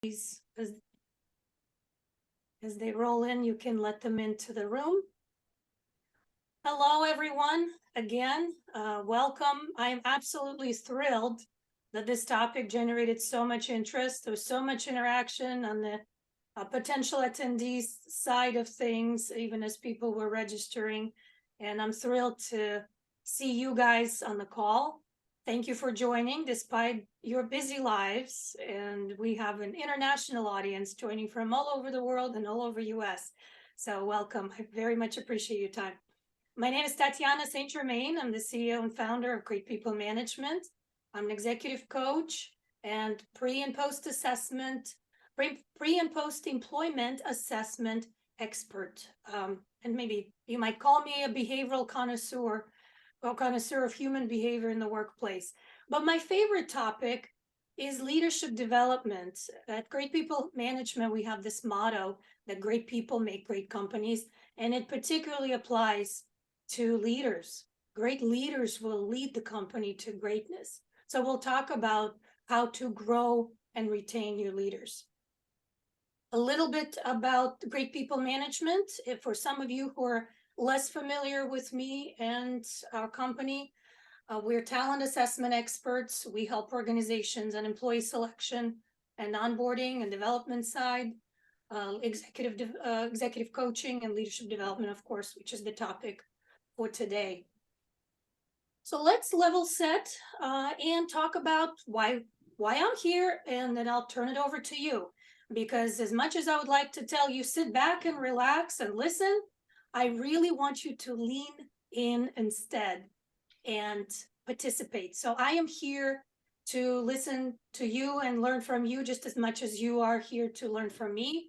as they roll in, you can let them into the room. Hello, everyone. Again, welcome. I am absolutely thrilled that this topic generated so much interest. There was so much interaction on the potential attendees side of things, even as people were registering. And I'm thrilled to see you guys on the call. Thank you for joining despite your busy lives. And we have an international audience joining from all over the world and all over US. So welcome. I very much appreciate your time. My name is Tatiana St. Germain. I'm the CEO and founder of Great People Management. I'm an executive coach and pre and post employment assessment expert. And maybe you might call me a behavioral connoisseur or connoisseur of human behavior in the workplace. But my favorite topic is leadership development. At Great People Management, we have this motto that great people make great companies, and it particularly applies to leaders. Great leaders will lead the company to greatness. So we'll talk about how to grow and retain your leaders. A little bit about Great People Management. If for some of you who are less familiar with me and our company, we're talent assessment experts. We help organizations on employee selection and onboarding and development side, executive coaching and leadership development, of course, which is the topic for today. So let's level set and talk about why I'm here, and then I'll turn it over to you. Because as much as I would like to tell you, sit back and relax and listen, I really want you to lean in instead and participate. So I am here to listen to you and learn from you just as much as you are here to learn from me.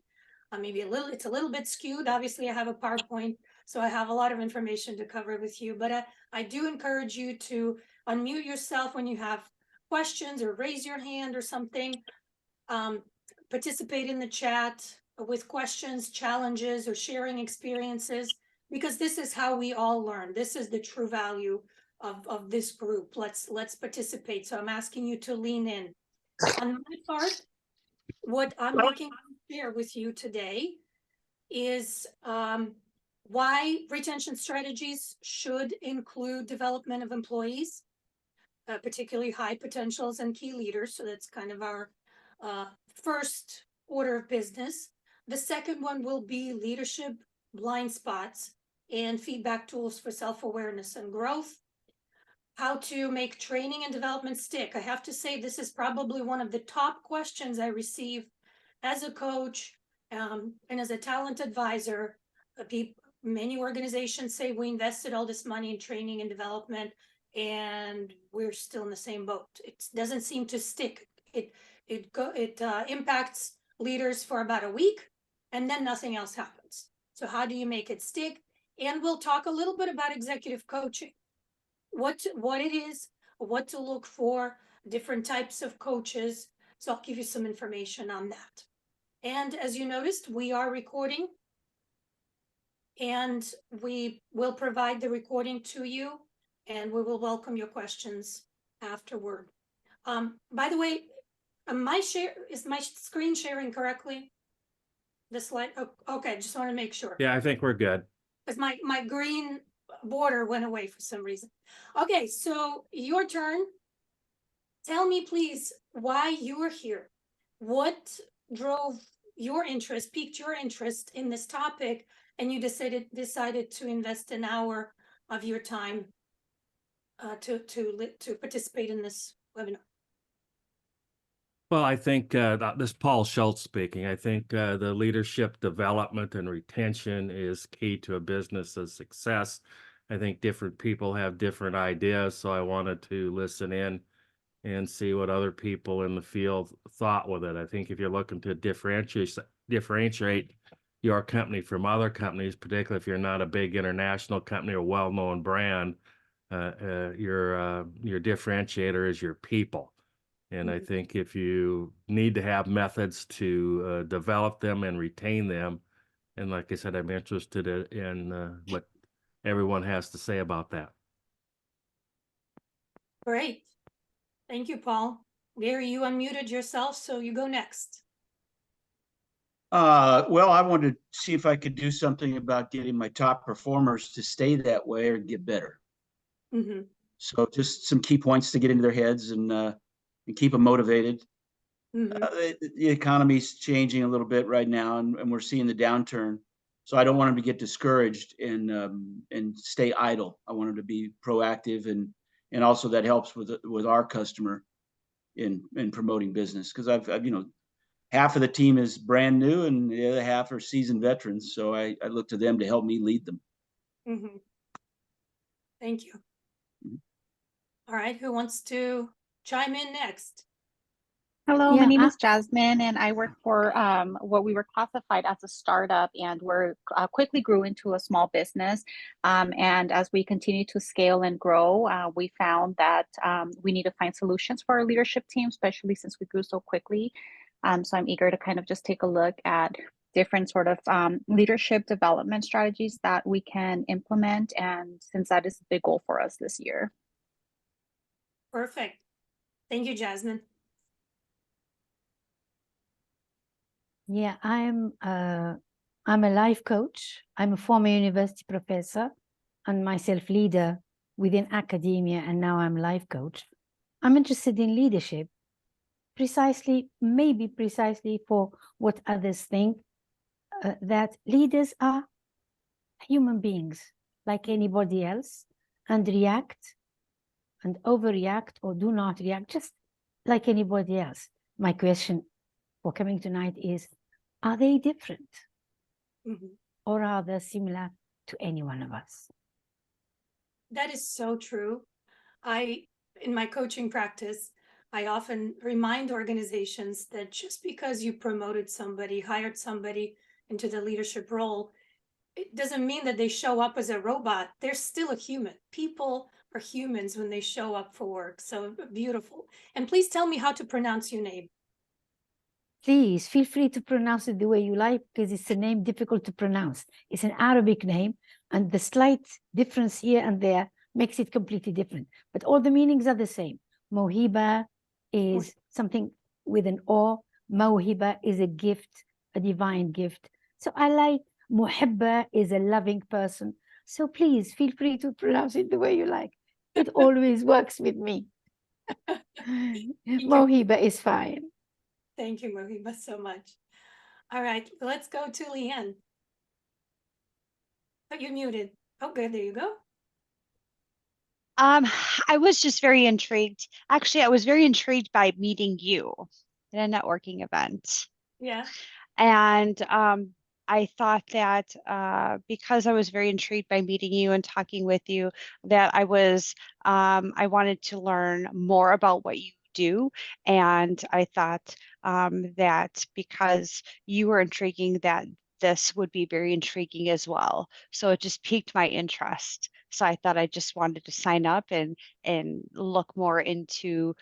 Maybe it's a little bit skewed. Obviously, I have a PowerPoint, so I have a lot of information to cover with you, but I do encourage you to unmute yourself when you have questions or raise your hand or something. Participate in the chat with questions, challenges, or sharing experiences, because this is how we all learn. This is the true value of this group. Let's participate. So I'm asking you to lean in. On my part, what I'm looking to share with you today is why retention strategies should include development of employees, particularly high potentials and key leaders. So that's kind of our first order of business. The second one will be leadership blind spots and feedback tools for self-awareness and growth. How to make training and development stick. I have to say, this is probably one of the top questions I receive as a coach and as a talent advisor. Many organizations say we invested all this money in training and development, and we're still in the same boat. It doesn't seem to stick. It impacts leaders for about a week, and then nothing else happens. So how do you make it stick? And we'll talk a little bit about executive coaching, what it is, what to look for, different types of coaches. So I'll give you some information on that. And as you noticed, we are recording, and we will provide the recording to you, and we will welcome your questions afterward. By the way, is my screen sharing correctly? The slide, okay, just want to make sure. Yeah, I think we're good. Because my green border went away for some reason. Okay, so your turn. Tell me, please, why you are here. What drove your interest, piqued your interest in this topic, and you decided to invest an hour of your time to participate in this webinar? Well, I think this is Paul Schultz speaking. I think the leadership development and retention is key to a business's success. I think different people have different ideas, so I wanted to listen in and see what other people in the field thought with it. I think if you're looking to differentiate your company from other companies, particularly if you're not a big international company or well-known brand, your differentiator is your people. And I think if you need to have methods to develop them and retain them, and like I said, I'm interested in what everyone has to say about that. Great. Thank you, Paul. Gary, you unmuted yourself, so you go next. Well, I wanted to see if I could do something about getting my top performers to stay that way or get better. Mm-hmm. So just some key points to get into their heads and keep them motivated. Mm-hmm. The economy's changing a little bit right now, and we're seeing the downturn. So I don't want them to get discouraged and stay idle. I want them to be proactive, and also that helps with our customer in promoting business, because I've half of the team is brand new and the other half are seasoned veterans. So I look to them to help me lead them. Mm-hmm. Thank you. Mhm. All right, who wants to chime in next? Hello, Yeah, my name is Jasmine, and I work for what we were classified as a startup, and we're quickly grew into a small business. And as we continue to scale and grow, we found that we need to find solutions for our leadership team, especially since we grew so quickly. So I'm eager to kind of just take a look at different sort of leadership development strategies that we can implement, and since that is a big goal for us this year. Perfect. Thank you, Jasmine. Yeah, I'm a life coach. I'm a former university professor and myself leader within academia, and now I'm a life coach. I'm interested in leadership, maybe precisely for what others think, that leaders are human beings like anybody else, and react and overreact or do not react just like anybody else. My question for coming tonight is, are they different? Mm-hmm. Or are they similar to any one of us? That is so true. In my coaching practice, I often remind organizations that just because you promoted somebody, hired somebody into the leadership role, it doesn't mean that they show up as a robot. They're still a human. People are humans when they show up for work. So beautiful. And please tell me how to pronounce your name. Please feel free to pronounce it the way you like, because it's a name difficult to pronounce. It's an Arabic name, and the slight difference here and there makes it completely different. But all the meanings are the same. Mohiba is something with an O. Mawhiba is a gift, a divine gift. So I like Muhibba is a loving person. So please feel free to pronounce it the way you like. It always works with me. Mohiba is fine. Thank you, Mohiba, so much. All right, let's go to Leanne. Oh, you're muted. Oh, good. There you go. I was just very intrigued. Actually, I was very intrigued by meeting you at a networking event. Yeah. And I thought that because I was very intrigued by meeting you and talking with you, that I wanted to learn more about what you do. And I thought that because you were intriguing, that this would be very intriguing as well. So it just piqued my interest. So I thought I just wanted to sign up and look more into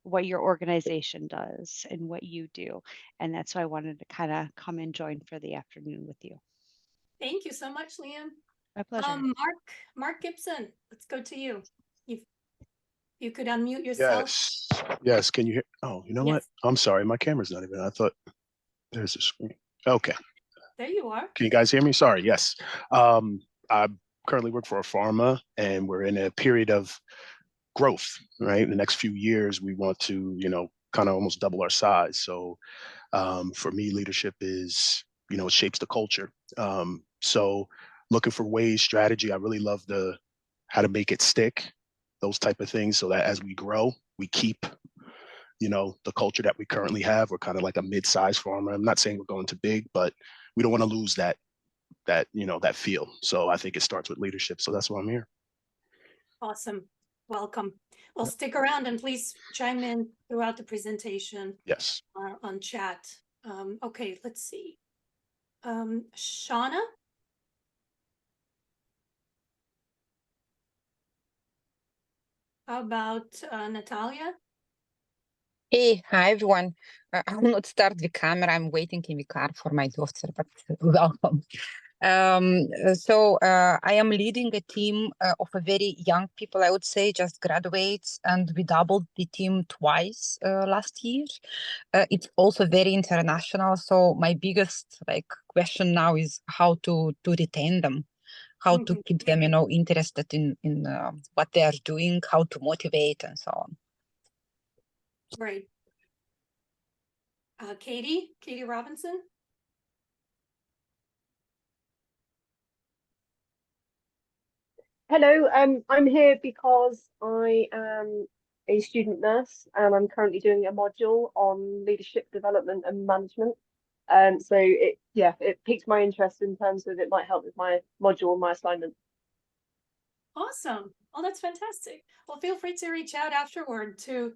what your organization does and what you do. And that's why I wanted to kind of come and join for the afternoon with you. Thank you so much, Leanne. My pleasure. Mark Gibson, let's go to you. You could unmute yourself. Yes. Can you hear? Oh, you know what? I'm sorry. My camera's not even. I thought there's a screen. Okay. There you are. Can you guys hear me? Sorry. Yes. I currently work for a pharma, and we're in a period of growth, right? In the next few years, we want to, kind of almost double our size. So for me, leadership is, it shapes the culture. So looking for ways, strategy. I really love how to make it stick, those type of things, so that as we grow, we keep, the culture that we currently have. We're kind of like a mid-sized pharma. I'm not saying we're going to big, but we don't want to lose that feel. So I think it starts with leadership. So that's why I'm here. Awesome. Welcome. Well, stick around and please chime in throughout the presentation. Yes. On chat. Okay, let's see. Shauna? How about Natalia? Hey, hi everyone. I will not start the camera. I'm waiting in the car for my daughter, but welcome. I am leading a team of a very young people, I would say, just graduates, and we doubled the team twice last year. It's also very international. So my biggest question now is how to retain them, how to keep them, interested in what they are doing, how to motivate, and so on. Right. Katie Robinson? Hello, I'm here because I am a student nurse and I'm currently doing a module on leadership development and management. So it piqued my interest in terms of it might help with my module and my assignment. Awesome. Oh, that's fantastic. Well, feel free to reach out afterward to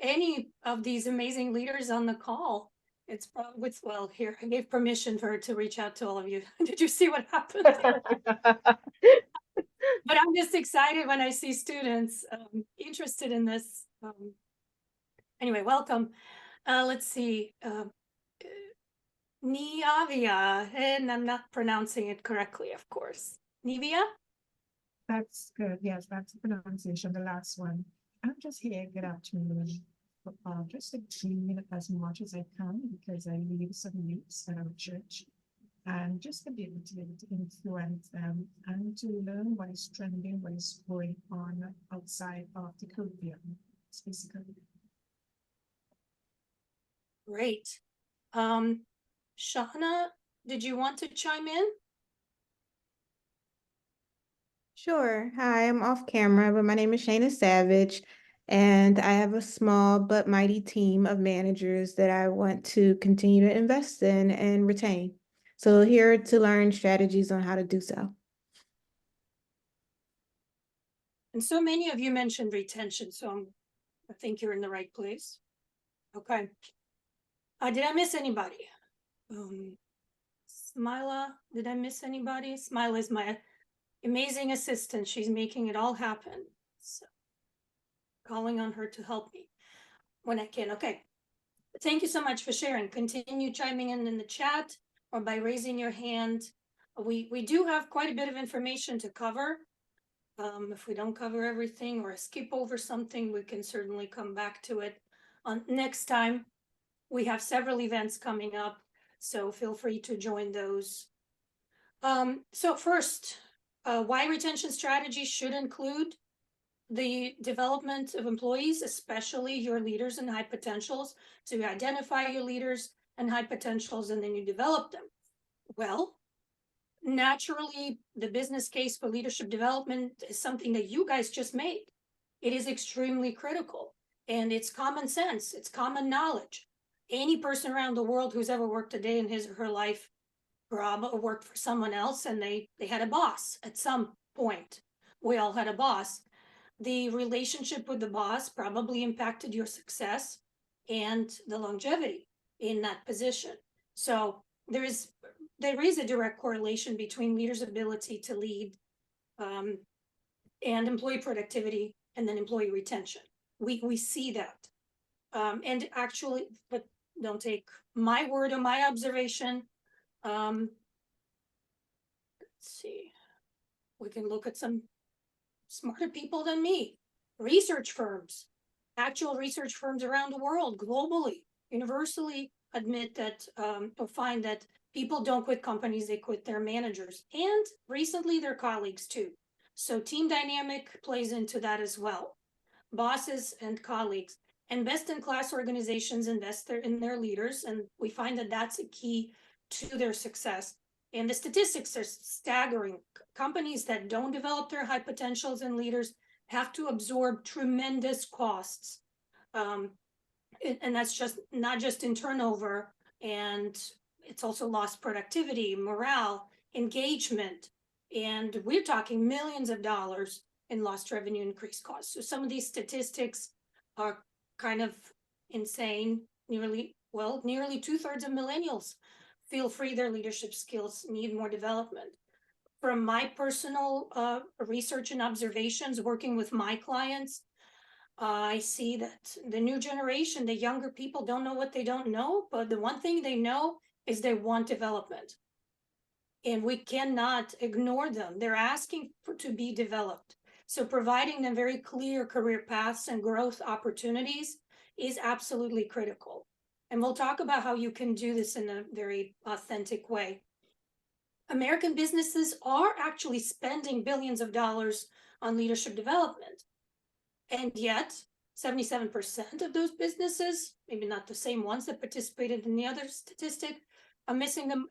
any of these amazing leaders on the call. It's probably, well, here, I gave permission for her to reach out to all of you. Did you see what happened? But I'm just excited when I see students interested in this. Anyway, welcome. Let's see. Niavia, and I'm not pronouncing it correctly, of course. Nivia? That's good. Yes, that's the pronunciation, the last one. I'm just here. Good afternoon. Just to glean as much as I can because I lead some youths at our church, and just to be able to influence them and to learn what is trending, what is going on outside of the curriculum, specifically. Great. Shahana, did you want to chime in? Sure. Hi, I'm off camera, but my name is Shayna Savage, and I have a small but mighty team of managers that I want to continue to invest in and retain. So here to learn strategies on how to do so. And so many of you mentioned retention, so I think you're in the right place. Okay. Did I miss anybody? Smila, did I miss anybody? Smila is my amazing assistant. She's making it all happen. So calling on her to help me when I can. Okay. Thank you so much for sharing. Continue chiming in the chat or by raising your hand. We do have quite a bit of information to cover. If we don't cover everything or skip over something, we can certainly come back to it on next time. We have several events coming up, so feel free to join those. So first, why retention strategies should include the development of employees, especially your leaders and high potentials. So you identify your leaders and high potentials, and then you develop them. Well, naturally, the business case for leadership development is something that you guys just made. It is extremely critical, and it's common sense. It's common knowledge. Any person around the world who's ever worked a day in his or her life worked for someone else, and they had a boss at some point. We all had a boss. The relationship with the boss probably impacted your success and the longevity in that position. So there is a direct correlation between leaders' ability to lead and employee productivity and then employee retention. We see that. And actually, but don't take my word or my observation. Let's see. We can look at some smarter people than me. Research firms, actual research firms around the world, globally, universally admit that or find that people don't quit companies, they quit their managers, and recently their colleagues too. So team dynamic plays into that as well. Bosses and colleagues and best-in-class organizations invest in their leaders, and we find that that's a key to their success. And the statistics are staggering. Companies that don't develop their high potentials and leaders have to absorb tremendous costs. And that's just not just in turnover, and it's also lost productivity, morale, engagement. And we're talking millions of dollars in lost revenue, increased costs. So some of these statistics are kind of insane. Nearly 2/3 of millennials feel free their leadership skills need more development. From my personal research and observations working with my clients, I see that the new generation, the younger people, don't know what they don't know, but the one thing they know is they want development. And we cannot ignore them. They're asking to be developed. So providing them very clear career paths and growth opportunities is absolutely critical. And we'll talk about how you can do this in a very authentic way. American businesses are actually spending billions of dollars on leadership development. And yet, 77% of those businesses, maybe not the same ones that participated in the other statistic,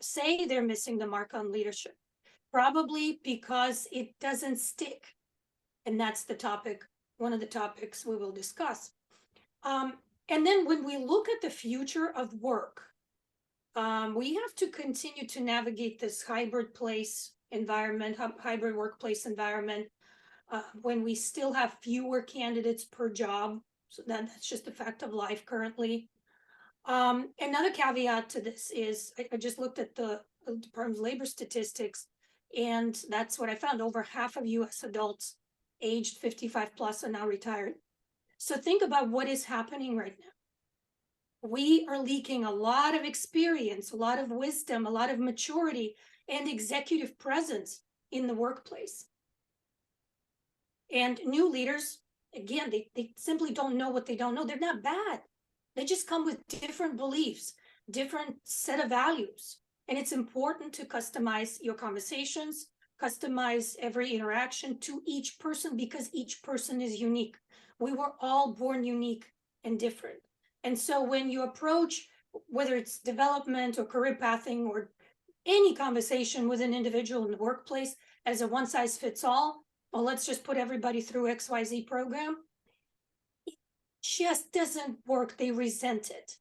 say they're missing the mark on leadership, probably because it doesn't stick. And that's the topic, one of the topics we will discuss. And then when we look at the future of work, we have to continue to navigate this hybrid workplace environment, when we still have fewer candidates per job. So that's just a fact of life currently. Another caveat to this is I just looked at the Department of Labor statistics, and that's what I found. Over half of US adults aged 55 plus are now retired. So think about what is happening right now. We are leaking a lot of experience, a lot of wisdom, a lot of maturity, and executive presence in the workplace. And new leaders, again, they simply don't know what they don't know. They're not bad. They just come with different beliefs, different set of values. And it's important to customize your conversations, customize every interaction to each person, because each person is unique. We were all born unique and different. And so when you approach, whether it's development or career pathing or any conversation with an individual in the workplace as a one size fits all, well, let's just put everybody through XYZ program, it just doesn't work. They resent it,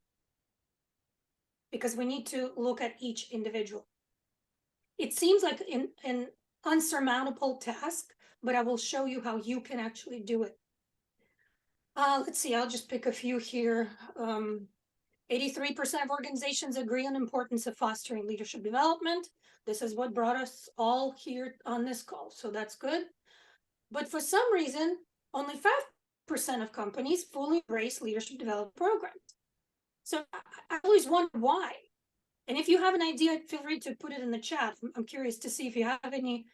because we need to look at each individual. It seems like an unsurmountable task, but I will show you how you can actually do it. Let's see, I'll just pick a few here. 83% of organizations agree on the importance of fostering leadership development. This is what brought us all here on this call, so that's good. But for some reason, only 5% of companies fully embrace leadership development programs. So I always wonder why. And if you have an idea, feel free to put it in the chat. I'm curious to see if you have any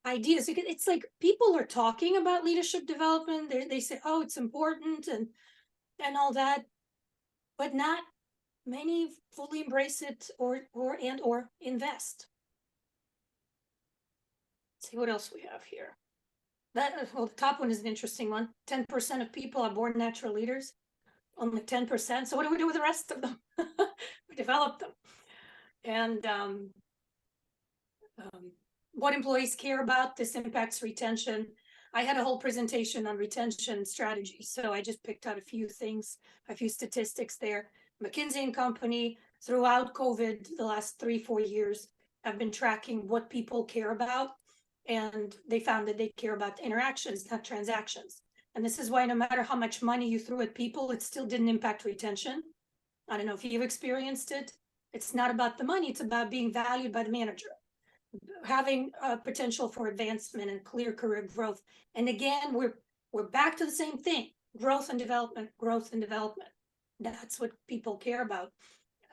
ideas. It's like people are talking about leadership development. They say, oh, it's important and all that, but not many fully embrace it or invest. Let's see what else we have here. Well, the top one is an interesting one. 10% of people are born natural leaders. Only 10%. So what do we do with the rest of them? We develop them. And what employees care about, this impacts retention. I had a whole presentation on retention strategy, so I just picked out a few things, a few statistics there. McKinsey & Company, throughout COVID, the last 3-4 years, have been tracking what people care about, and they found that they care about interactions, not transactions. And this is why no matter how much money you threw at people, it still didn't impact retention. I don't know if you've experienced it. It's not about the money, it's about being valued by the manager, having a potential for advancement and clear career growth. And again, we're back to the same thing, growth and development, growth and development. That's what people care about.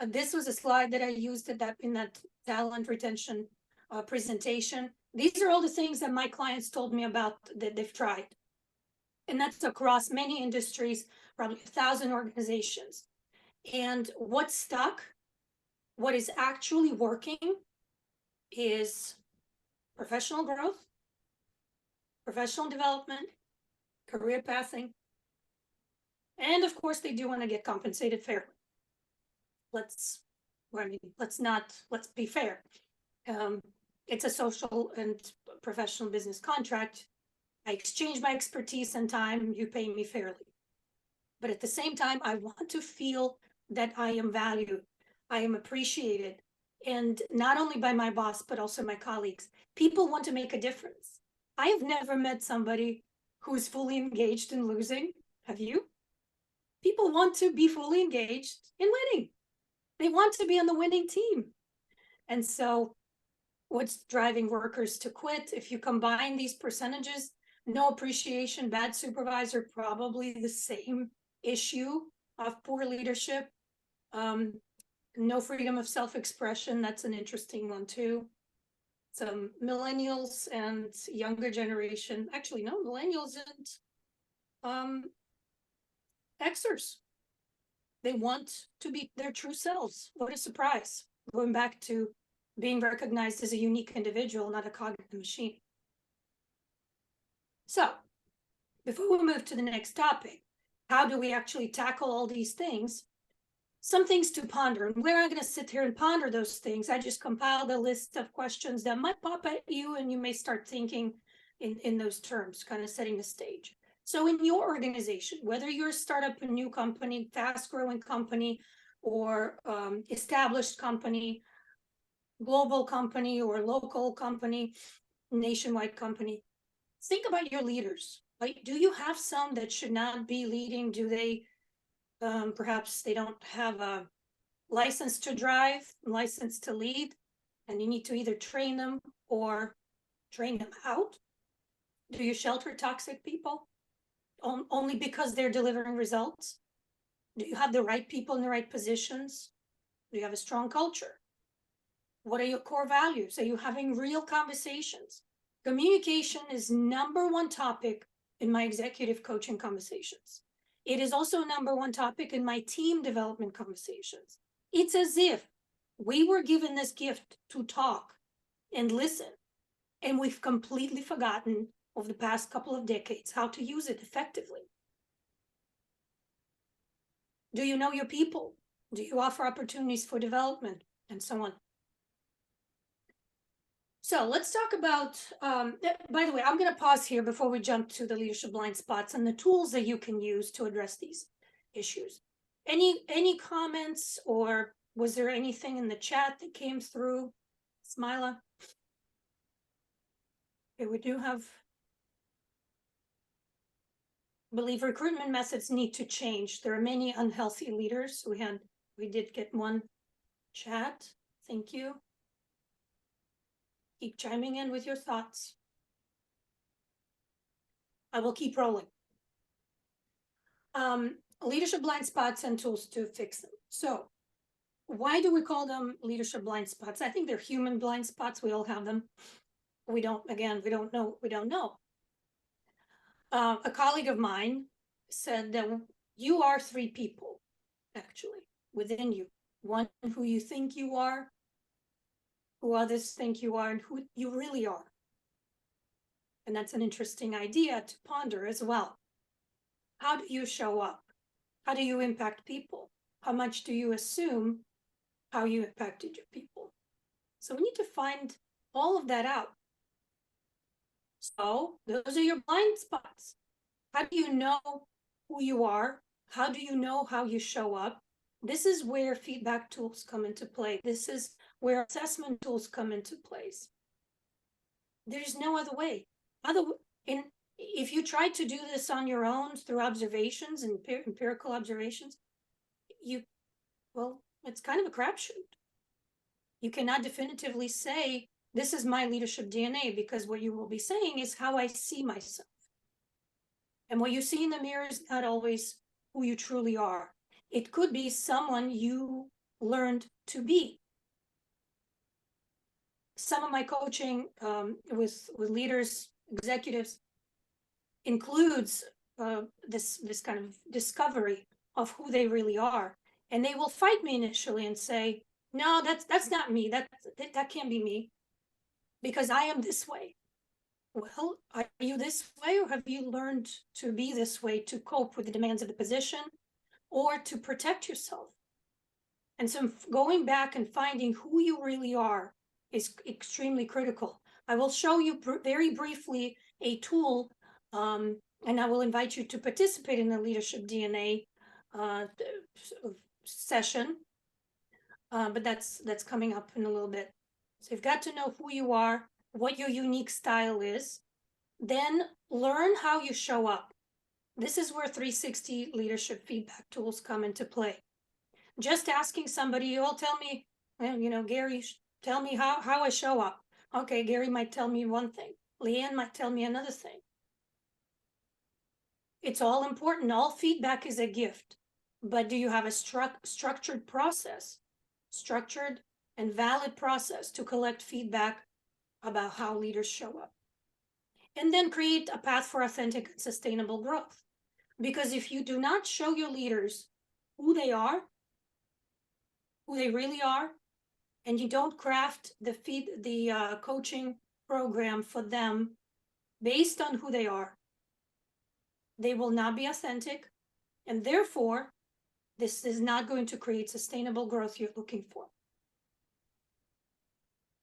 This was a slide that I used in that talent retention presentation. These are all the things that my clients told me about that they've tried. And that's across many industries, probably 1,000 organizations. And what stuck, what is actually working, is professional growth, professional development, career pathing, and of course they do want to get compensated fairly. Let's be fair. It's a social and professional business contract. I exchange my expertise and time, you pay me fairly. But at the same time, I want to feel that I am valued, I am appreciated, and not only by my boss, but also my colleagues. People want to make a difference. I have never met somebody who's fully engaged in losing. Have you? People want to be fully engaged in winning. They want to be on the winning team. And so what's driving workers to quit? If you combine these percentages, no appreciation, bad supervisor, probably the same issue of poor leadership. No freedom of self-expression, that's an interesting one too. some millennials and younger generation, actually, no, millennials and Xers. They want to be their true selves. What a surprise. Going back to being recognized as a unique individual, not a cognitive machine. So, before we move to the next topic, how do we actually tackle all these things? Some things to ponder, and we're not going to sit here and ponder those things. I just compiled a list of questions that might pop at you, and you may start thinking in those terms, kind of setting the stage. So in your organization, whether you're a startup, a new company, fast-growing company, or established company, global company, or local company, nationwide company, think about your leaders. Like, do you have some that should not be leading? Do they perhaps they don't have a license to drive, license to lead, and you need to either train them or train them out? Do you shelter toxic people only because they're delivering results? Do you have the right people in the right positions? Do you have a strong culture? What are your core values? Are you having real conversations? Communication is #1 topic in my executive coaching conversations. It is also #1 topic in my team development conversations. It's as if we were given this gift to talk and listen, and we've completely forgotten over the past couple of decades how to use it effectively. Do you know your people? Do you offer opportunities for development and so on? So let's talk about, by the way, I'm going to pause here before we jump to the leadership blind spots and the tools that you can use to address these issues. Any comments, or was there anything in the chat that came through? Smiler? Okay, we do have, I believe recruitment methods need to change. There are many unhealthy leaders. We did get one chat. Thank you. Keep chiming in with your thoughts. I will keep rolling. Leadership blind spots and tools to fix them. So why do we call them leadership blind spots? I think they're human blind spots. We all have them. We don't know. A colleague of mine said that you are 3 people, actually, within you. One, who you think you are, who others think you are, and who you really are. And that's an interesting idea to ponder as well. How do you show up? How do you impact people? How much do you assume how you impacted your people? So we need to find all of that out. So those are your blind spots. How do you know who you are? How do you know how you show up? This is where feedback tools come into play. This is where assessment tools come into place. There's no other way. If you try to do this on your own through observations and empirical observations, it's kind of a crapshoot. You cannot definitively say, this is my leadership DNA, because what you will be saying is how I see myself. And what you see in the mirror is not always who you truly are. It could be someone you learned to be. Some of my coaching with leaders, executives, includes this kind of discovery of who they really are. And they will fight me initially and say, no, that's not me. That can't be me, because I am this way. Well, are you this way, or have you learned to be this way to cope with the demands of the position or to protect yourself? And so going back and finding who you really are is extremely critical. I will show you very briefly a tool, and I will invite you to participate in the Leadership DNA session, but that's coming up in a little bit. So you've got to know who you are, what your unique style is, then learn how you show up. This is where 360 leadership feedback tools come into play. Just asking somebody, "Oh, tell me, Gary, tell me how I show up." Okay, Gary might tell me one thing. Leanne might tell me another thing. It's all important. All feedback is a gift. But do you have a structured process, structured and valid process to collect feedback about how leaders show up. And then create a path for authentic and sustainable growth. Because if you do not show your leaders who they really are, and you don't craft the coaching program for them based on who they are, they will not be authentic, and therefore, this is not going to create sustainable growth you're looking for.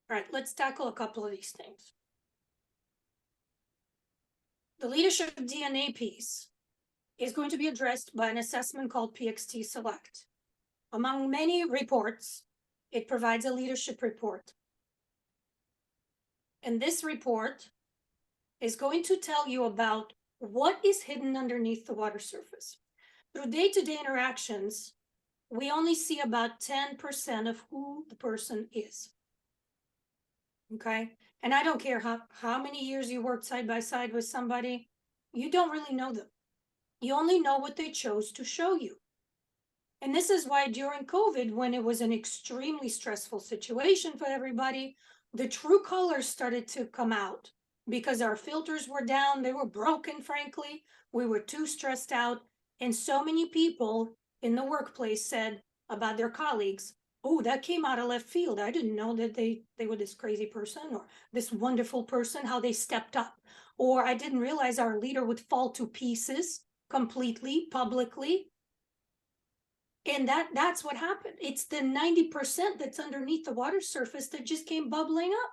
All right, let's tackle a couple of these things. The leadership DNA piece is going to be addressed by an assessment called PXT Select. Among many reports, it provides a leadership report. And this report is going to tell you about what is hidden underneath the water surface. Through day-to-day interactions, we only see about 10% of who the person is. Okay? And I don't care how many years you worked side by side with somebody, you don't really know them. You only know what they chose to show you. And this is why during COVID, when it was an extremely stressful situation for everybody, the true colors started to come out because our filters were down. They were broken, frankly. We were too stressed out. And so many people in the workplace said about their colleagues, oh, that came out of left field. I didn't know that they were this crazy person or this wonderful person, how they stepped up. Or I didn't realize our leader would fall to pieces completely, publicly. And that's what happened. It's the 90% that's underneath the water surface that just came bubbling up.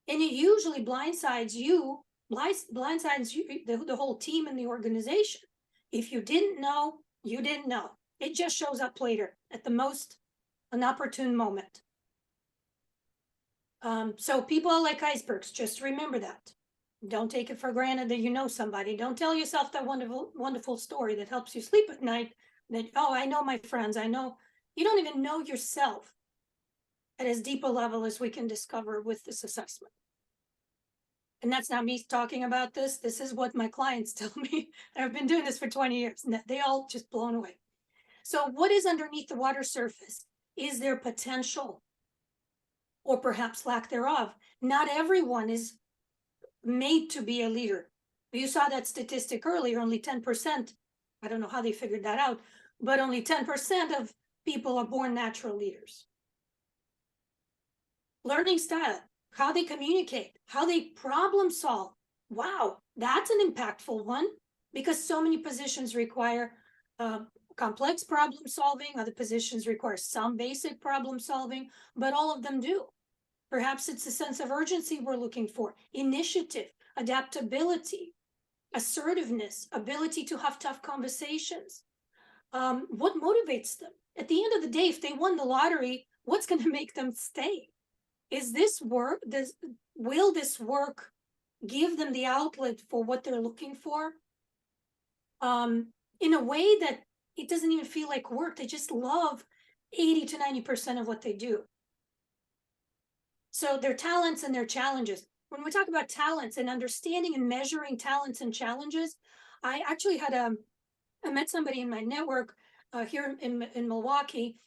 And it usually blindsides you, the whole team in the organization. If you didn't know, you didn't know. It just shows up later at the most inopportune moment. So people are like icebergs. Just remember that. Don't take it for granted that you know somebody. Don't tell yourself that wonderful story that helps you sleep at night. That, oh, I know my friends. I know. You don't even know yourself at as deep a level as we can discover with this assessment. And that's not me talking about this. This is what my clients tell me. I've been doing this for 20 years and they all just blown away. So what is underneath the water surface? Is there potential or perhaps lack thereof? Not everyone is made to be a leader. You saw that statistic earlier, only 10%. I don't know how they figured that out, but only 10% of people are born natural leaders. Learning style, how they communicate, how they problem solve. Wow, that's an impactful one because so many positions require complex problem solving. Other positions require some basic problem solving, but all of them do. Perhaps it's a sense of urgency we're looking for, initiative, adaptability, assertiveness, ability to have tough conversations. What motivates them? At the end of the day, if they won the lottery, what's going to make them stay? Is this work, will this work give them the outlet for what they're looking for? In a way that it doesn't even feel like work. They just love 80 to 90% of what they do. So their talents and their challenges. When we talk about talents and understanding and measuring talents and challenges, I actually had I met somebody in my network here in Milwaukee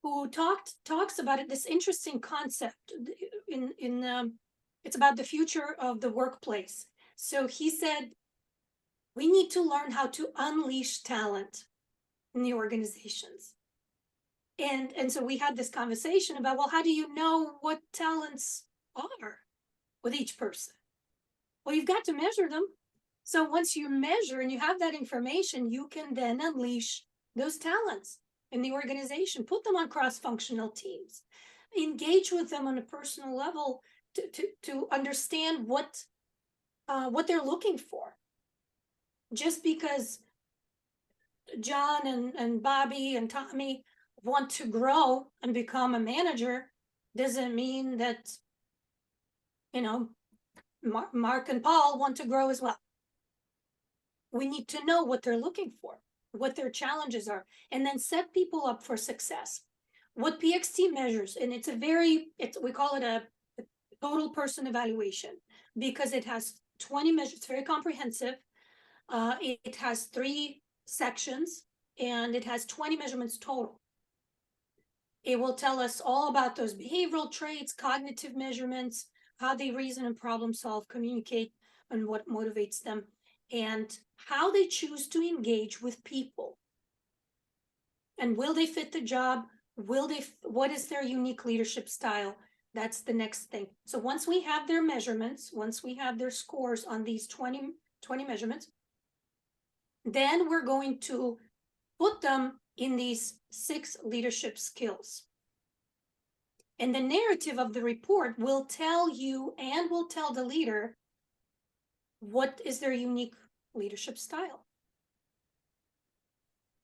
who talks about it, this interesting concept it's about the future of the workplace. So he said, we need to learn how to unleash talent in the organizations. And so we had this conversation about, well, how do you know what talents are with each person? Well, you've got to measure them. So once you measure and you have that information, you can then unleash those talents in the organization, put them on cross-functional teams, engage with them on a personal level to understand what they're looking for. Just because John and Bobby and Tommy want to grow and become a manager doesn't mean that, you know, Mark and Paul want to grow as well. We need to know what they're looking for, what their challenges are, and then set people up for success. What PXT measures, and we call it a total person evaluation because it has 20 measures. It's very comprehensive. It has 3 sections and it has 20 measurements total. It will tell us all about those behavioral traits, cognitive measurements, how they reason and problem solve, communicate, and what motivates them, and how they choose to engage with people. And will they fit the job? What is their unique leadership style? That's the next thing. So once we have their measurements, once we have their scores on these 20 measurements, then we're going to put them in these 6 leadership skills. And the narrative of the report will tell you and will tell the leader what is their unique leadership style.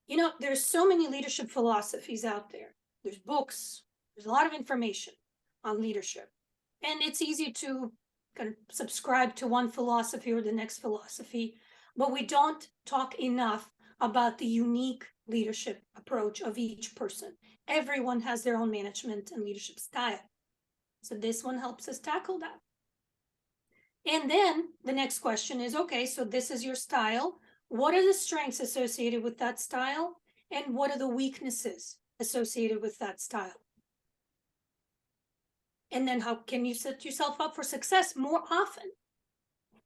You know, there's so many leadership philosophies out there. There's books, there's a lot of information on leadership. And it's easy to kind of subscribe to one philosophy or the next philosophy, but we don't talk enough about the unique leadership approach of each person. Everyone has their own management and leadership style. So this one helps us tackle that. And then the next question is, okay, so this is your style. What are the strengths associated with that style? And what are the weaknesses associated with that style? And then how can you set yourself up for success more often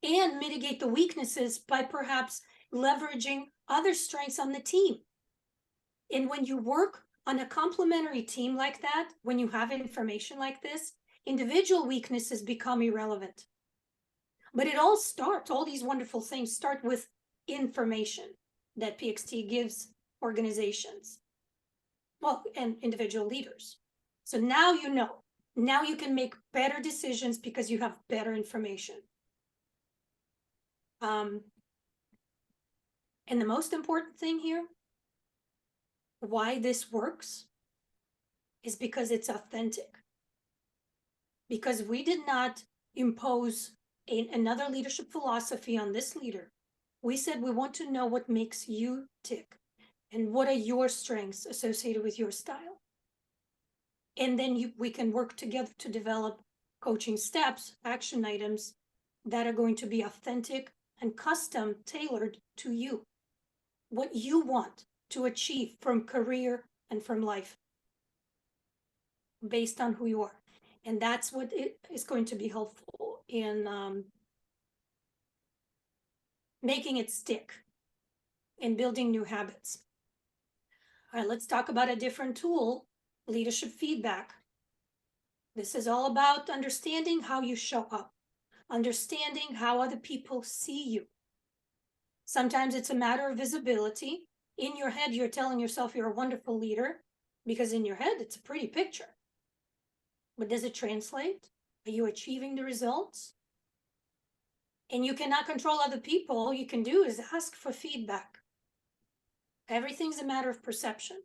and mitigate the weaknesses by perhaps leveraging other strengths on the team? And when you work on a complementary team like that, when you have information like this, individual weaknesses become irrelevant. But it all starts, all these wonderful things start with information that PXT gives organizations, well, and individual leaders. So now you know, now you can make better decisions because you have better information. And the most important thing here, why this works, is because it's authentic. Because we did not impose another leadership philosophy on this leader. We said we want to know what makes you tick and what are your strengths associated with your style. And then we can work together to develop coaching steps, action items that are going to be authentic and custom tailored to you, what you want to achieve from career and from life based on who you are. And that's what is going to be helpful in making it stick and building new habits. All right, let's talk about a different tool, leadership feedback. This is all about understanding how you show up, understanding how other people see you. Sometimes it's a matter of visibility. In your head, you're telling yourself you're a wonderful leader because in your head, it's a pretty picture. But does it translate? Are you achieving the results? And you cannot control other people. All you can do is ask for feedback. Everything's a matter of perception.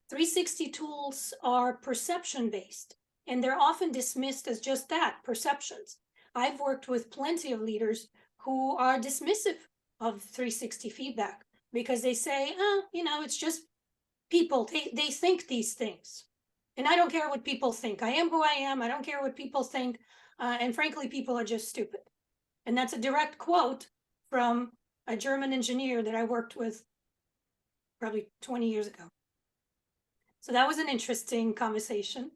360 tools are perception-based, and they're often dismissed as just that, perceptions. I've worked with plenty of leaders who are dismissive of 360 feedback because they say, you know, it's just people, they think these things. And I don't care what people think. I am who I am. I don't care what people think. And frankly, people are just stupid. And that's a direct quote from a German engineer that I worked with probably 20 years ago. So that was an interesting conversation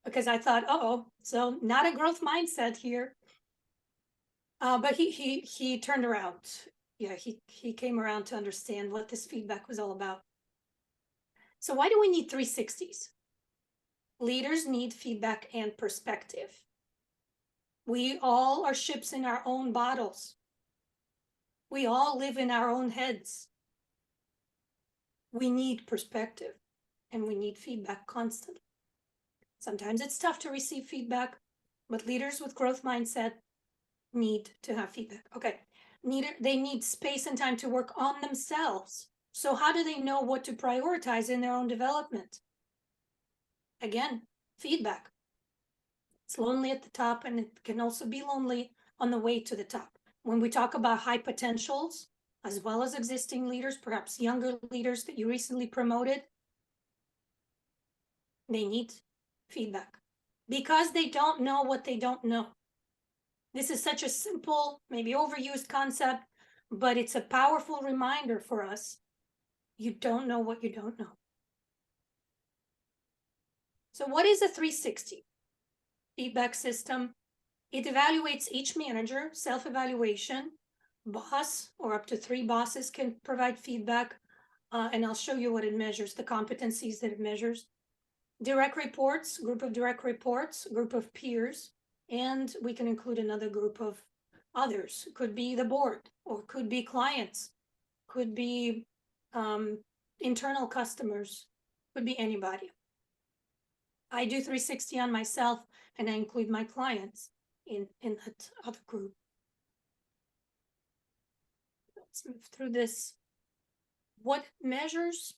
because I thought, so not a growth mindset here. But he turned around. Yeah, he came around to understand what this feedback was all about. So why do we need 360s? Leaders need feedback and perspective. We all are ships in our own bottles. We all live in our own heads. We need perspective and we need feedback constantly. Sometimes it's tough to receive feedback, but leaders with growth mindset need to have feedback. Okay, they need space and time to work on themselves. So how do they know what to prioritize in their own development? Again, feedback. It's lonely at the top and it can also be lonely on the way to the top. When we talk about high potentials, as well as existing leaders, perhaps younger leaders that you recently promoted, they need feedback because they don't know what they don't know. This is such a simple, maybe overused concept, but it's a powerful reminder for us. You don't know what you don't know. So what is a 360? feedback system. It evaluates each manager, self-evaluation, boss, or up to 3 bosses can provide feedback. And I'll show you what it measures, the competencies that it measures. Direct reports, group of direct reports, group of peers, and we can include another group of others. Could be the board, or could be clients, could be internal customers, could be anybody. I do 360 on myself, and I include my clients in that other group. Let's move through this. What measures?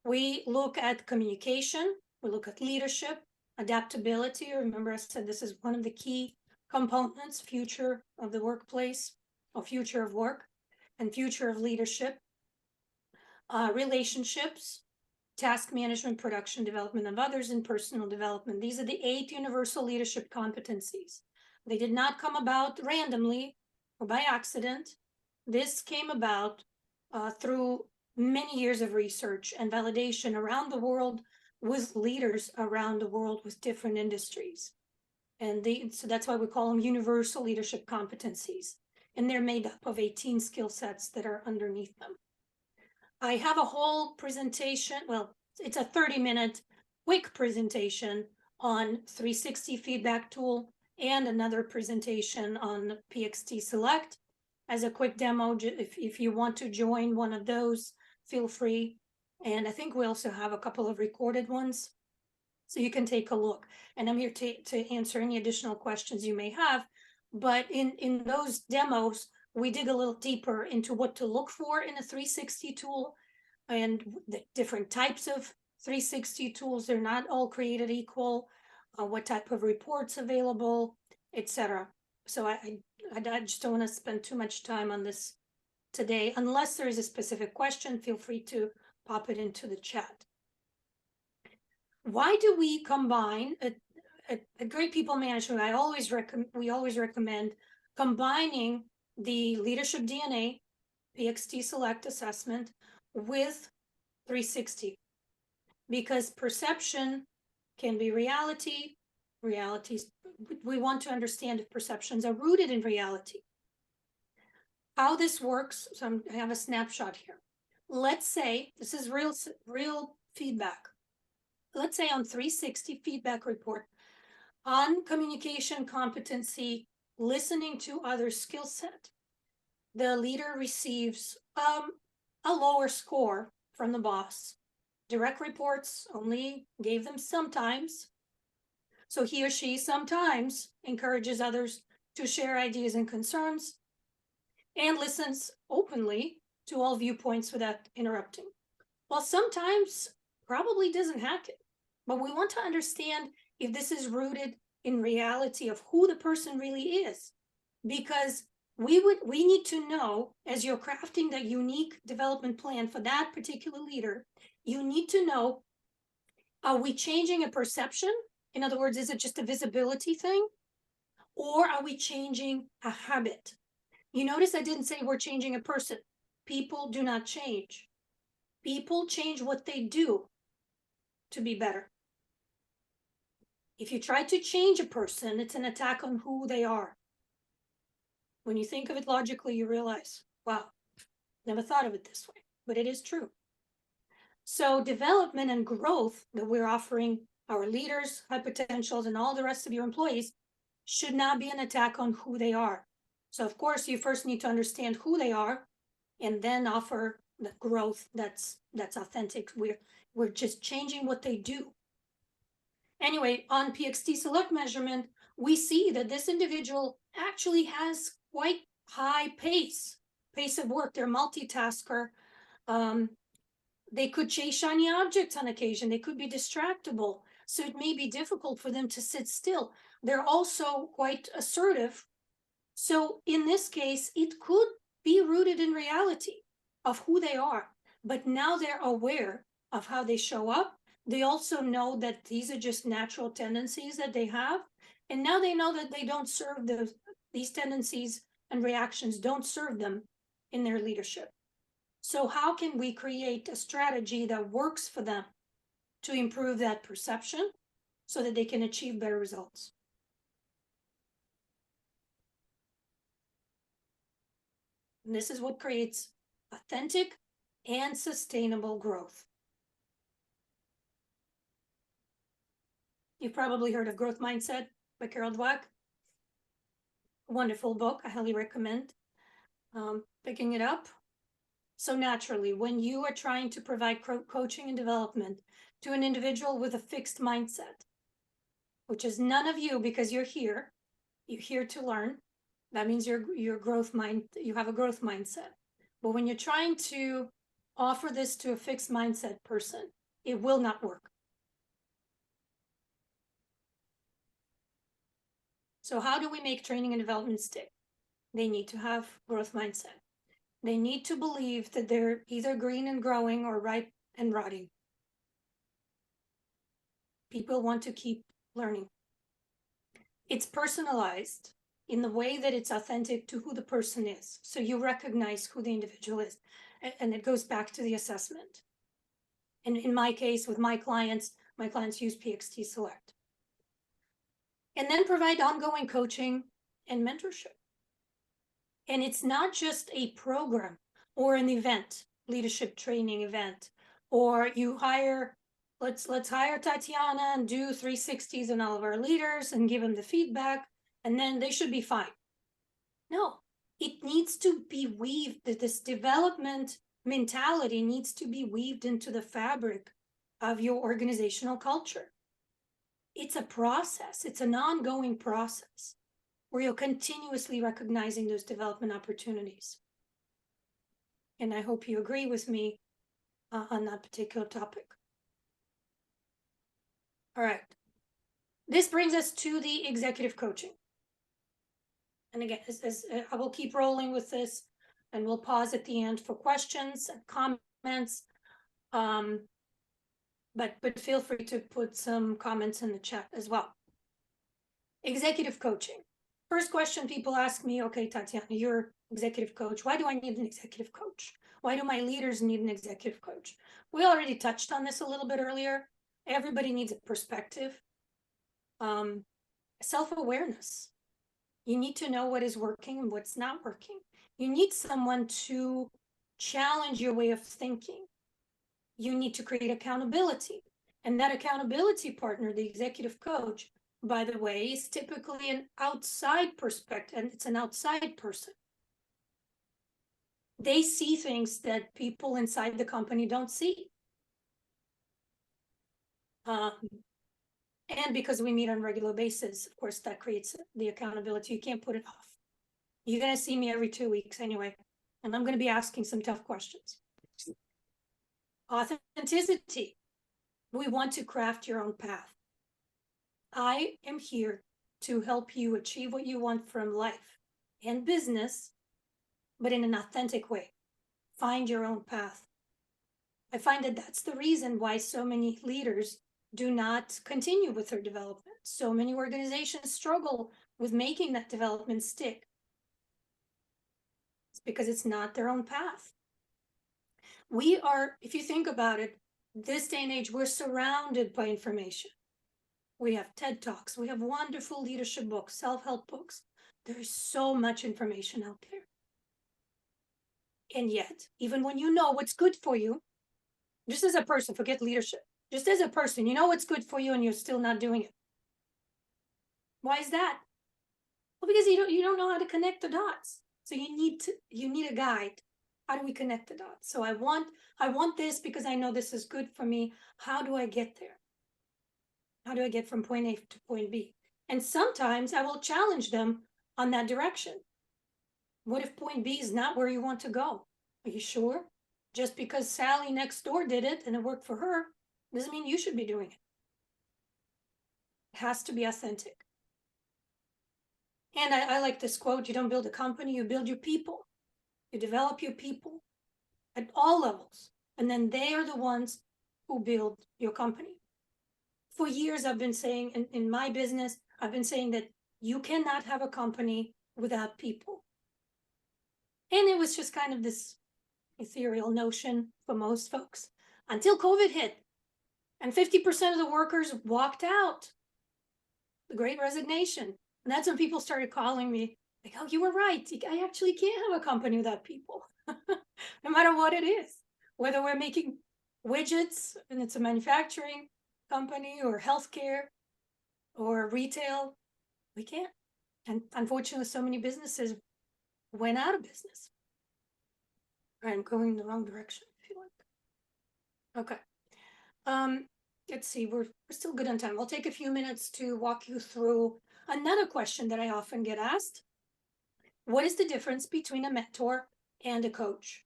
We look at communication, we look at leadership, adaptability. Remember, I said this is one of the key components, future of the workplace, or future of work, and future of leadership. Relationships, task management, production, development of others, and personal development. These are the 8 universal leadership competencies. They did not come about randomly or by accident. This came about through many years of research and validation around the world with leaders around the world with different industries. And so that's why we call them universal leadership competencies. And they're made up of 18 skill sets that are underneath them. I have a whole presentation. Well, it's a 30-minute quick presentation on 360 feedback tool and another presentation on PXT Select. As a quick demo, if you want to join one of those, feel free. And I think we also have a couple of recorded ones, so you can take a look. And I'm here to answer any additional questions you may have. But in those demos, we dig a little deeper into what to look for in a 360 tool and the different types of 360 tools. They're not all created equal, what type of reports available, etc. So I just don't want to spend too much time on this today. Unless there is a specific question, feel free to pop it into the chat. Why do we combine a Great People Management? We always recommend combining the Leadership DNA, PXT Select assessment with 360, because perception can be reality. We want to understand if perceptions are rooted in reality. How this works, so I have a snapshot here. Let's say, this is real feedback. Let's say on 360 feedback report, on communication competency, listening to other skill set, the leader receives a lower score from the boss. Direct reports only gave them sometimes. So he or she sometimes encourages others to share ideas and concerns and listens openly to all viewpoints without interrupting. Well, sometimes probably doesn't hack it, but we want to understand if this is rooted in reality of who the person really is, because we need to know, as you're crafting the unique development plan for that particular leader, you need to know, are we changing a perception? In other words, is it just a visibility thing? Or are we changing a habit? You notice I didn't say we're changing a person. People do not change. People change what they do to be better. If you try to change a person, it's an attack on who they are. When you think of it logically, you realize, wow, never thought of it this way, but it is true. So development and growth that we're offering our leaders, high potentials, and all the rest of your employees should not be an attack on who they are. So of course, you first need to understand who they are and then offer the growth that's authentic. We're just changing what they do. Anyway, on PXT Select measurement, we see that this individual actually has quite high pace of work. They're a multitasker. They could chase shiny objects on occasion. They could be distractible. So it may be difficult for them to sit still. They're also quite assertive. So in this case, it could be rooted in reality of who they are. But now they're aware of how they show up. They also know that these are just natural tendencies that they have. And now they know that they don't serve these tendencies and reactions don't serve them in their leadership. So how can we create a strategy that works for them to improve that perception so that they can achieve better results? And this is what creates authentic and sustainable growth. You've probably heard of Growth Mindset by Carol Dweck. Wonderful book. I highly recommend picking it up. So naturally, when you are trying to provide coaching and development to an individual with a fixed mindset, which is none of you because you're here to learn. That means you have a growth mindset. But when you're trying to offer this to a fixed mindset person, it will not work. So how do we make training and development stick? They need to have growth mindset. They need to believe that they're either green and growing or ripe and rotting. People want to keep learning. It's personalized in the way that it's authentic to who the person is. So you recognize who the individual is. And it goes back to the assessment. And in my case, with my clients use PXT Select. And then provide ongoing coaching and mentorship. And it's not just a program or an event, leadership training event, or you hire, let's hire Tatiana and do 360s on all of our leaders and give them the feedback, and then they should be fine. No, it needs to be weaved, this development mentality needs to be weaved into the fabric of your organizational culture. It's a process, it's an ongoing process where you're continuously recognizing those development opportunities. And I hope you agree with me on that particular topic. All right. This brings us to the executive coaching. And again, I will keep rolling with this, and we'll pause at the end for questions and comments. But feel free to put some comments in the chat as well. Executive coaching. First question people ask me, okay, Tatiana, you're executive coach. Why do I need an executive coach? Why do my leaders need an executive coach? We already touched on this a little bit earlier. Everybody needs a perspective. Self-awareness. You need to know what is working and what's not working. You need someone to challenge your way of thinking. You need to create accountability. And that accountability partner, the executive coach, by the way, is typically an outside perspective, and it's an outside person. They see things that people inside the company don't see. And because we meet on a regular basis, of course, that creates the accountability. You can't put it off. You're going to see me every 2 weeks anyway, and I'm going to be asking some tough questions. Authenticity. We want to craft your own path. I am here to help you achieve what you want from life and business, but in an authentic way. Find your own path. I find that that's the reason why so many leaders do not continue with their development. So many organizations struggle with making that development stick. It's because it's not their own path. We are, if you think about it, this day and age, we're surrounded by information. We have TED Talks, we have wonderful leadership books, self-help books. There's so much information out there. And yet, even when you know what's good for you, just as a person, forget leadership, just as a person, you know what's good for you and you're still not doing it. Why is that? Well, because you don't know how to connect the dots. So you need a guide. How do we connect the dots? So I want this because I know this is good for me. How do I get there? How do I get from point A to point B? And sometimes I will challenge them on that direction. What if point B is not where you want to go? Are you sure? Just because Sally next door did it and it worked for her, doesn't mean you should be doing it. It has to be authentic. And I like this quote, you don't build a company, you build your people. You develop your people at all levels. And then they are the ones who build your company. For years, I've been saying in my business, I've been saying that you cannot have a company without people. And it was just kind of this ethereal notion for most folks until COVID hit and 50% of the workers walked out. The Great Resignation. And that's when people started calling me Like, oh, you were right. I actually can't have a company without people, no matter what it is. Whether we're making widgets and it's a manufacturing company or healthcare or retail, we can't. And unfortunately, so many businesses went out of business. I'm going in the wrong direction, I feel like. Okay. Let's see, we're still good on time. I'll take a few minutes to walk you through another question that I often get asked. What is the difference between a mentor and a coach?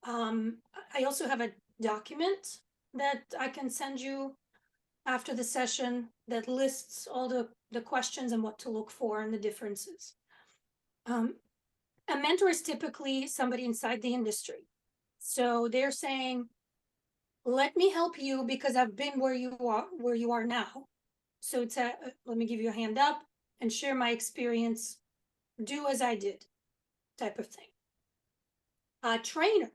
I also have a document that I can send you after the session that lists all the questions and what to look for and the differences. A mentor is typically somebody inside the industry. So they're saying, let me help you because I've been where you are now. So it's let me give you a hand up and share my experience, do as I did type of thing. A trainer,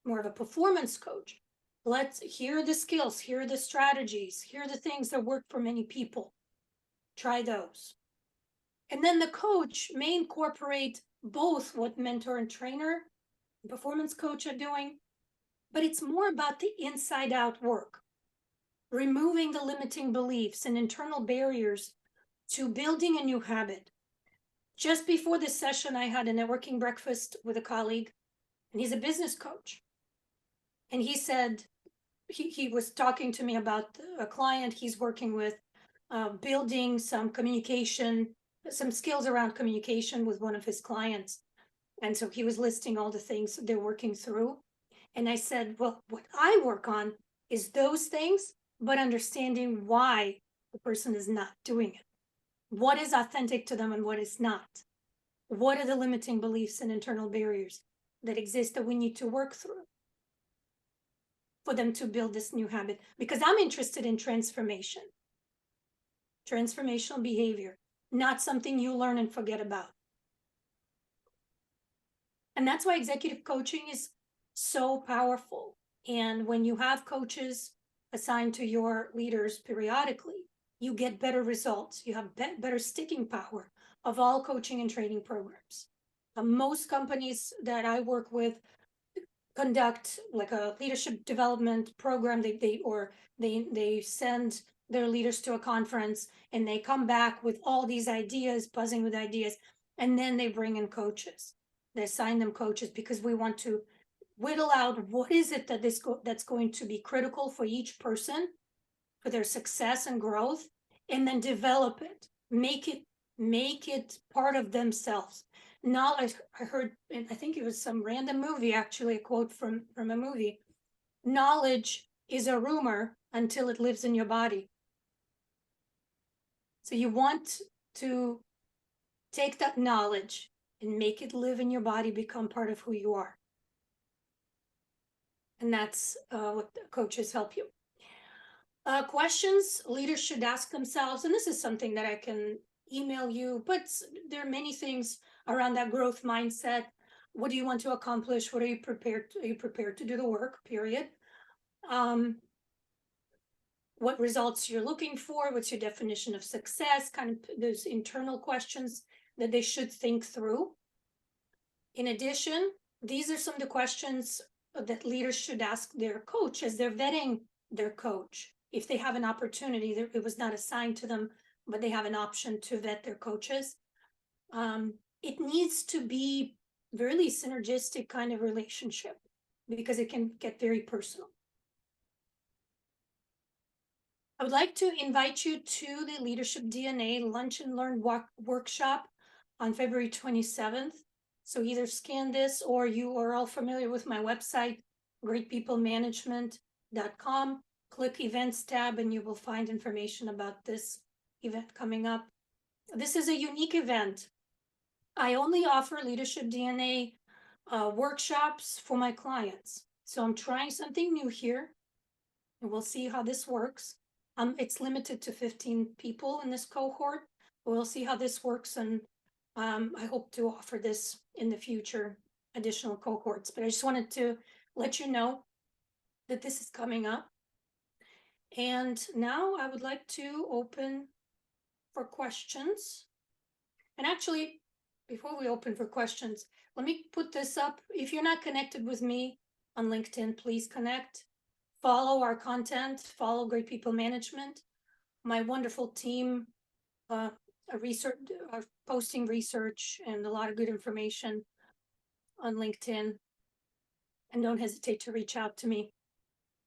more of a performance coach. Here are the skills, here are the strategies, here are the things that work for many people. Try those. And then the coach may incorporate both what mentor and trainer, performance coach are doing, but it's more about the inside out work, removing the limiting beliefs and internal barriers to building a new habit. Just before this session, I had a networking breakfast with a colleague, and he's a business coach. And he said, he was talking to me about a client he's working with, building some communication, some skills around communication with one of his clients. And so he was listing all the things they're working through. And I said, well, what I work on is those things, but understanding why the person is not doing it. What is authentic to them and what is not? What are the limiting beliefs and internal barriers that exist that we need to work through for them to build this new habit? Because I'm interested in transformation, transformational behavior, not something you learn and forget about. And that's why executive coaching is so powerful. And when you have coaches assigned to your leaders periodically, you get better results. You have better sticking power of all coaching and training programs. Most companies that I work with conduct like a leadership development program. They send their leaders to a conference and they come back with all these ideas, buzzing with ideas, and then they bring in coaches. They assign them coaches because we want to whittle out what is it that that's going to be critical for each person for their success and growth, and then develop it, make it part of themselves. Knowledge, I heard, and I think it was some random movie, actually, a quote from a movie. Knowledge is a rumor until it lives in your body. So you want to take that knowledge and make it live in your body, become part of who you are. And that's what coaches help you. Questions leaders should ask themselves, and this is something that I can email you, but there are many things around that growth mindset. What do you want to accomplish? What are you prepared to do the work, period? What results you're looking for? What's your definition of success? Kind of those internal questions that they should think through. In addition, these are some of the questions that leaders should ask their coach as they're vetting their coach. If they have an opportunity, it was not assigned to them, but they have an option to vet their coaches. It needs to be really synergistic kind of relationship because it can get very personal. I would like to invite you to the Leadership DNA Lunch and Learn workshop on February 27th. So either scan this or you are all familiar with my website, greatpeoplemanagement.com. Click events tab and you will find information about this event coming up. This is a unique event. I only offer Leadership DNA workshops for my clients. So I'm trying something new here and we'll see how this works. It's limited to 15 people in this cohort. We'll see how this works, and I hope to offer this in the future, additional cohorts. But I just wanted to let you know that this is coming up. And now I would like to open for questions. And actually, before we open for questions, let me put this up. If you're not connected with me on LinkedIn, please connect. Follow our content, follow Great People Management. My wonderful team, posting research and a lot of good information on LinkedIn. And don't hesitate to reach out to me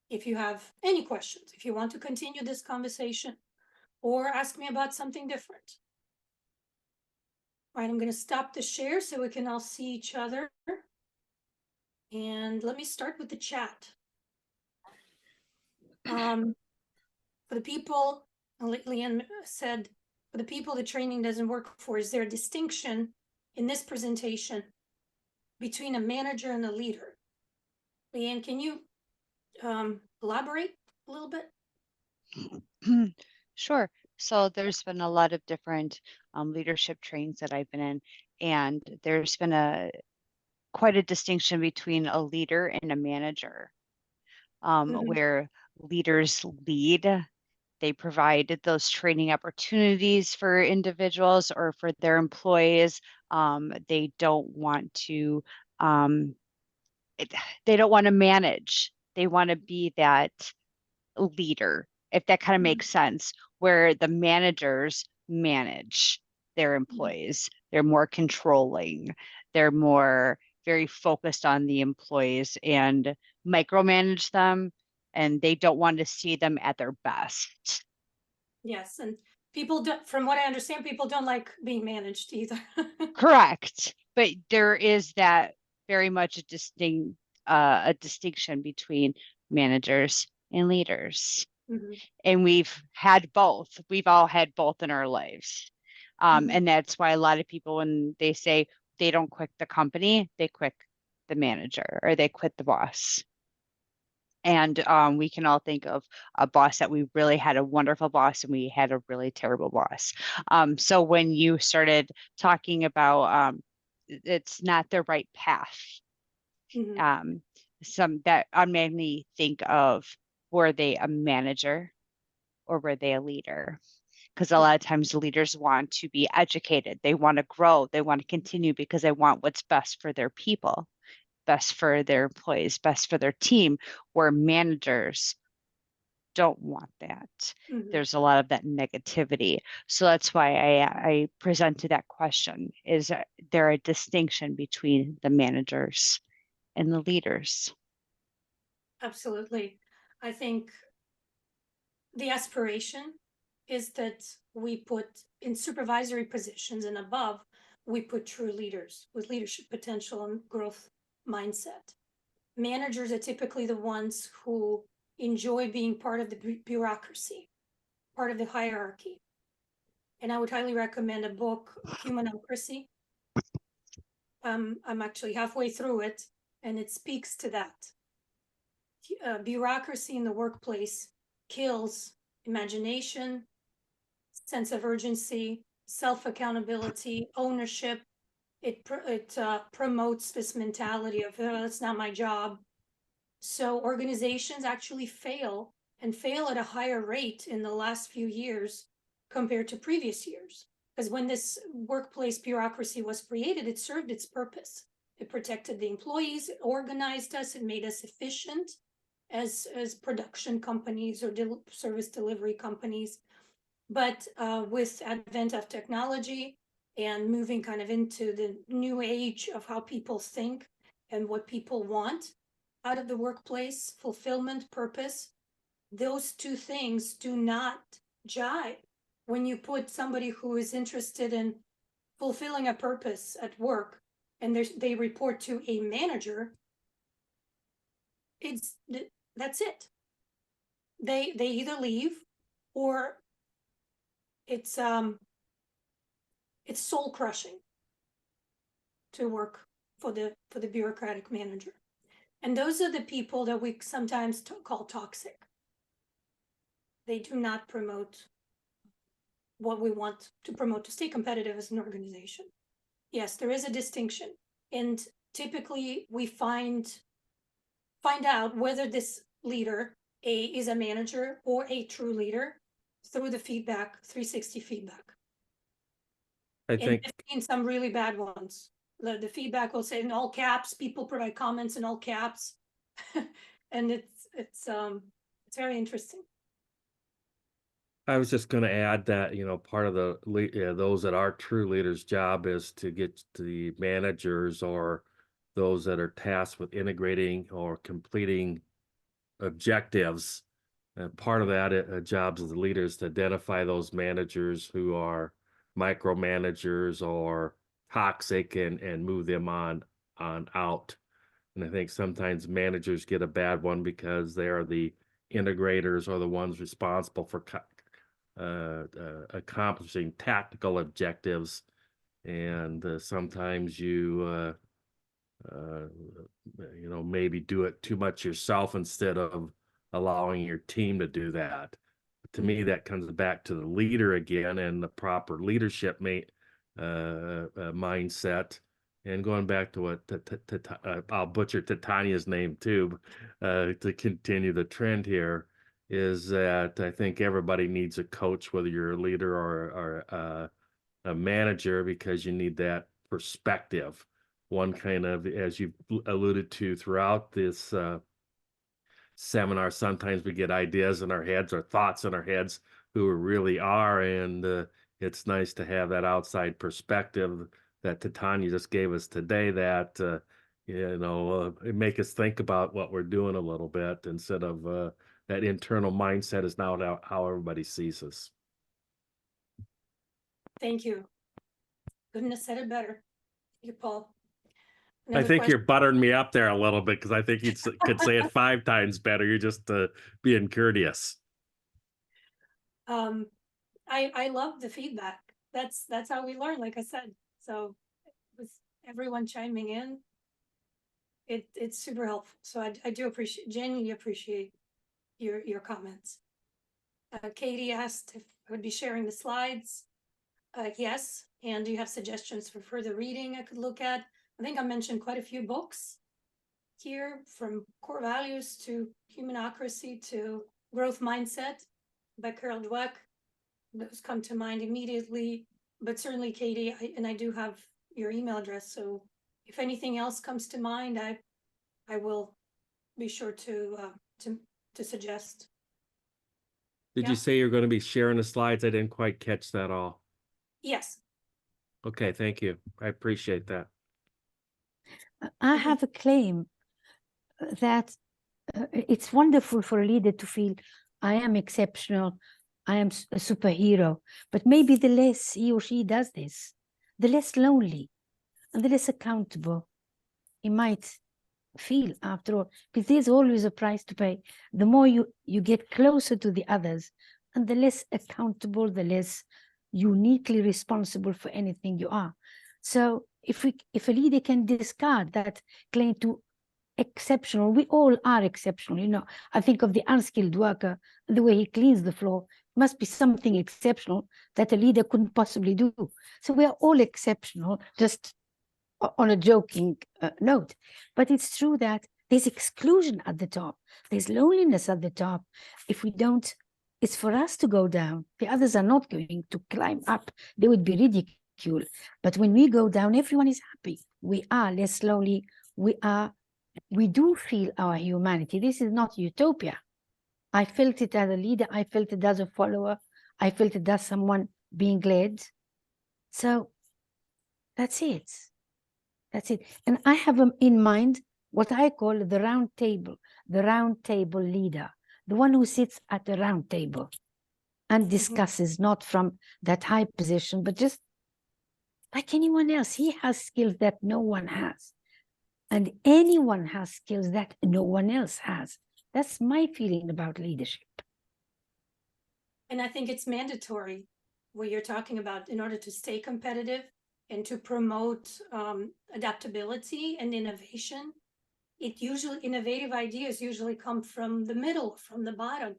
if you have any questions, if you want to continue this conversation or ask me about something different. All right, I'm going to stop the share so we can all see each other. And let me start with the chat. For the people, Leanne said, for the people the training doesn't work for, is there a distinction in this presentation between a manager and a leader? Leanne, can you elaborate a little bit? Sure. So there's been a lot of different leadership trainings that I've been in, and there's been quite a distinction between a leader and a manager, where leaders lead. They provide those training opportunities for individuals or for their employees. They don't want to they don't want to manage. They want to be that leader, if that kind of makes sense, where the managers manage their employees. They're more controlling. They're more very focused on the employees and micromanage them, and they don't want to see them at their best. Yes, and people don't, from what I understand, people don't like being managed either. Correct. But there is that very much a distinction between managers and leaders. And we've had both. We've all had both in our lives. And that's why a lot of people, when they say they don't quit the company, they quit the manager or they quit the boss. And we can all think of a boss that we really had a wonderful boss and we had a really terrible boss. So when you started talking about it's not the right path, some that made me think of, were they a manager or were they a leader? Because a lot of times leaders want to be educated. They want to grow. They want to continue because they want what's best for their people, best for their employees, best for their team, where managers don't want that. There's a lot of that negativity. So that's why I presented that question. Is there a distinction between the managers and the leaders? Absolutely. I think the aspiration is that we put in supervisory positions and above, we put true leaders with leadership potential and growth mindset. Managers are typically the ones who enjoy being part of the bureaucracy, part of the hierarchy. And I would highly recommend a book, Humanocracy. I'm actually halfway through it, and it speaks to that. Bureaucracy in the workplace kills imagination, sense of urgency, self-accountability, ownership. It promotes this mentality of, oh, that's not my job. So organizations actually fail and fail at a higher rate in the last few years compared to previous years. Because when this workplace bureaucracy was created, it served its purpose. It protected the employees, it organized us, it made us efficient as production companies or service delivery companies. But with advent of technology and moving kind of into the new age of how people think and what people want out of the workplace, fulfillment, purpose, those two things do not jive. When you put somebody who is interested in fulfilling a purpose at work and they report to a manager, that's it. They either leave or it's soul crushing to work for the bureaucratic manager. And those are the people that we sometimes call toxic. They do not promote what we want to promote to stay competitive as an organization. Yes, there is a distinction. And typically we find out whether this leader is a manager or a true leader through the feedback, 360 feedback. I And think, I've seen some really bad ones. The feedback will say in all caps, people provide comments in all caps. And it's very interesting. I was just gonna add that, part of those that are true leaders' job is to get the managers or those that are tasked with integrating or completing objectives. And part of that jobs of the leaders to identify those managers who are micromanagers or toxic and move them on out. And I think sometimes managers get a bad one because they are the integrators or the ones responsible for accomplishing tactical objectives. And sometimes maybe do it too much yourself instead of allowing your team to do that. To me, that comes back to the leader again and the proper leadership mindset. And going back to what I'll butcher Titania's name too, to continue the trend here, is that I think everybody needs a coach, whether you're a leader or a manager, because you need that perspective. One kind of, as you've alluded to throughout this seminar, sometimes we get ideas in our heads or thoughts in our heads who we really are, and it's nice to have that outside perspective that Titania just gave us today, that it make us think about what we're doing a little bit instead of that internal mindset is now how everybody sees us. Thank you. Couldn't have said it better. Thank you, Paul. I Another think question? you're buttering me up there a little bit because I think you could say it 5 times better. You're just being courteous. I love the feedback. That's how we learn, like I said. So with everyone chiming in, it's super helpful. So I do genuinely appreciate your comments. Katie asked if I would be sharing the slides. Yes, and do you have suggestions for further reading I could look at? I think I mentioned quite a few books here, from Core Values to Humanocracy to Growth Mindset by Carol Dweck. Those come to mind immediately, but certainly Katie, I do have your email address, so if anything else comes to mind, I will be sure to suggest. Did Yeah. you say you're going to be sharing the slides? I didn't quite catch that all. Yes. Okay, thank you. I appreciate that. I have a claim that it's wonderful for a leader to feel I am exceptional, I am a superhero, but maybe the less he or she does this, the less lonely and the less accountable he might feel after all, because there's always a price to pay. The more you get closer to the others, and the less accountable, the less uniquely responsible for anything you are. So if a leader can discard that claim to exceptional, we all are exceptional. I think of the unskilled worker, the way he cleans the floor. It must be something exceptional that a leader couldn't possibly do. So we are all exceptional, just on a joking note. But it's true that there's exclusion at the top. There's loneliness at the top. If we don't, it's for us to go down. The others are not going to climb up. They would be ridiculed. But when we go down, everyone is happy. We are less lonely. We do feel our humanity. This is not utopia. I felt it as a leader. I felt it as a follower. I felt it as someone being led. So that's it. That's it. And I have in mind what I call the round table leader, the one who sits at the round table and discusses, not from that high position, but just like anyone else. He has skills that no one has. And anyone has skills that no one else has. That's my feeling about leadership. And I think it's mandatory what you're talking about in order to stay competitive and to promote adaptability and innovation. Innovative ideas usually come from the middle, from the bottom,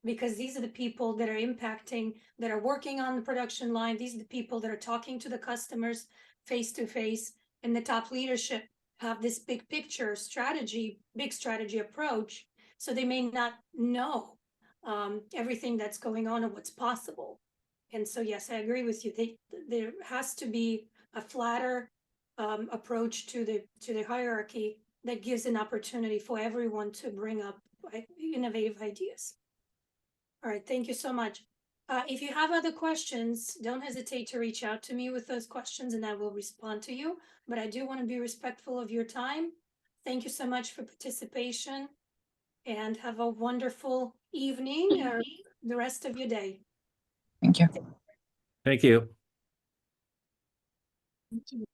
because these are the people that are impacting, that are working on the production line. These are the people that are talking to the customers face to face, and the top leadership have this big picture strategy, big strategy approach. So they may not know everything that's going on and what's possible. And so, yes, I agree with you. There has to be a flatter approach to the hierarchy that gives an opportunity for everyone to bring up innovative ideas. All right, thank you so much. If you have other questions, don't hesitate to reach out to me with those questions and I will respond to you. But I do want to be respectful of your time. Thank you so much for participation and have a wonderful evening or the rest of your day. Thank you. Thank you.